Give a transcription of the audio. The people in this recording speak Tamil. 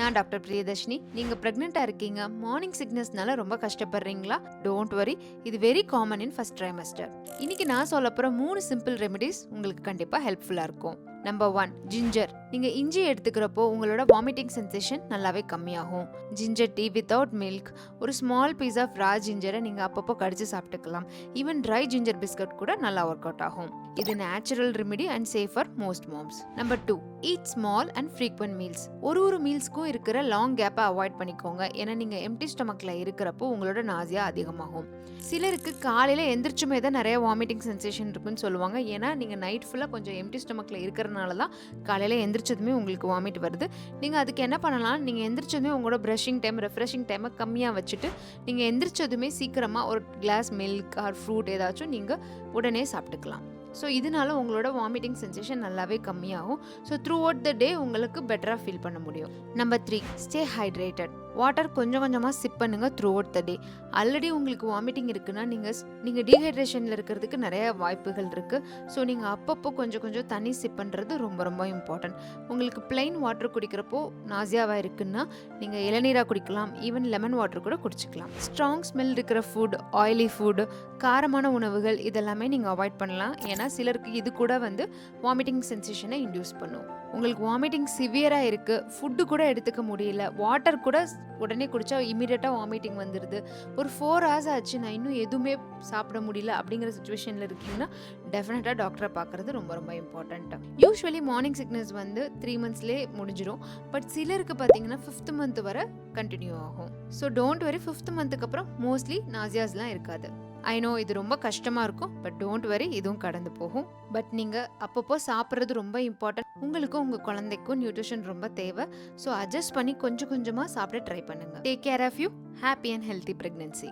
நான் டாக்டர் பிரியதர்ஷினி. நீங்க பிரெக்னெண்டா இருக்கீங்க, மார்னிங் சிக்னஸ்னால ரொம்ப கஷ்டப்படுறீங்களா? டோன்ட் வரி, இது very common in first trimester. இன்னைக்கு நான் சொல்ல போற 3 சிம்பிள் ரெமெடிஸ் உங்களுக்கு கண்டிப்பா ஹெல்ப்ஃபுல்லா இருக்கும். Number 1, ginger. நீங்க இஞ்சி எடுத்துக்கிறப்போ உங்களோட வாமிட்டிங் சென்சேஷன் நல்லாவே கம்மியாகும். ஜிஞ்சர் டீ வித்தவுட் மில்க், ஒரு ஸ்மால் பீஸ் ஆஃப் ரா ஜிஞ்சரை நீங்க அப்பப்போ கடிச்சு சாப்பிட்டுக்கலாம். ஈவன் ட்ரை ஜிஞ்சர் பிஸ்கட் கூட நல்லா ஒர்க் அவுட் ஆகும். இது natural remedy and safe for most moms. Number 2, eat small and frequent meals. ஒரு மீல்ஸ்க்கும் இருக்கிற லாங் கேப்பை அவாய்ட் பண்ணிக்கோங்க. ஏன்னா நீங்க எம்டி ஸ்டொமக்ல இருக்கிறப்போ உங்களோட நாசியா அதிகமாகும். சிலருக்கு காலையில எந்திரிச்சுமே தான் நிறைய வாமிட்டிங் சென்சேஷன் இருக்குன்னு சொல்லுவாங்க. ஏன்னா நீங்க நைட் ஃபுல்லா கொஞ்சம் எம்டி ஸ்டொமக்ல இருக்கிறனால தான் காலையில எந்திரிச்சதுமே உங்களுக்கு வாமிட் வருது. நீங்க அதுக்கு என்ன பண்ணலாம், நீங்க எந்திரிச்சதுமே உங்களோட பிரஷிங் டைம், ரெஃப்ரெஷிங் டைமை கம்மியாக வச்சுட்டு நீங்க எந்திரிச்சதுமே சீக்கிரமா ஒரு கிளாஸ் மில்க் ஆர் ஃப்ரூட் ஏதாச்சும் நீங்க உடனே சாப்பிட்டுக்கலாம். ஸோ இதனால உங்களோட வாமிட்டிங் சென்சேஷன் நல்லாவே கம்மியாகும். ஸோ த்ரூ அவுட் த டே உங்களுக்கு பெட்டராக ஃபீல் பண்ண முடியும். Number 3, stay hydrated. வாட்டர் கொஞ்சம் கொஞ்சமாக சிப் பண்ணுங்க through out the day. Already உங்களுக்கு வாமிட்டிங் இருக்குன்னா நீங்கள் டீஹைட்ரேஷனில் இருக்கிறதுக்கு நிறைய வாய்ப்புகள் இருக்குது. ஸோ நீங்கள் அப்பப்போ கொஞ்சம் கொஞ்சம் தண்ணி சிப் பண்ணுறது ரொம்ப ரொம்ப இம்பார்ட்டன்ட். உங்களுக்கு பிளைன் வாட்டர் குடிக்கிறப்போ நாசியாவாக இருக்குன்னா நீங்கள் இளநீராக குடிக்கலாம், ஈவன் லெமன் வாட்டர் கூட குடிச்சிக்கலாம். ஸ்ட்ராங் ஸ்மெல் இருக்கிற ஃபுட், ஆயிலி ஃபுட், காரமான உணவுகள் இதெல்லாமே நீங்கள் அவாய்ட் பண்ணலாம். ஏன்னா சிலருக்கு இது கூட வாமிட்டிங் சென்சேஷனை இன்டியூஸ் பண்ணும். உங்களுக்கு வாமிட்டிங் சிவியராக இருக்குது, ஃபுட்டு கூட எடுத்துக்க முடியல, வாட்டர் கூட உடனே குடித்தா இமீடியட்டாக வாமிட்டிங் வந்துடுது, ஒரு 4 hours ஆச்சு நான் இன்னும் எதுவுமே சாப்பிட முடியல அப்படிங்கிற சுச்சுவேஷனில் இருக்கீங்கன்னா டெஃபினட்டாக டாக்டரை பார்க்குறது ரொம்ப ரொம்ப இம்பார்ட்டண்ட். யூஸ்வலி மார்னிங் சிக்னஸ் 3 monthsலேயே முடிஞ்சிடும். பட் சிலருக்கு பார்த்தீங்கன்னா 5th month வரை கண்டினியூ ஆகும். So don't worry, 5th month அப்புறம் மோஸ்ட்லி நாசியாஸ்லாம் இருக்காது. ஐ நோ இது ரொம்ப கஷ்டமாக இருக்கும், பட் டோன்ட் வரி, இதுவும் கடந்து போகும். பட் நீங்கள் அப்பப்போ சாப்பிட்றது ரொம்ப இம்பார்ட்டன்ட். உங்களுக்கும் உங்கள் குழந்தைக்கும் நியூட்ரிஷன் ரொம்ப தேவை. ஸோ அட்ஜஸ்ட் பண்ணி கொஞ்சம் கொஞ்சமாக சாப்பிட ட்ரை பண்ணுங்கள். Take care of you. Happy and healthy pregnancy.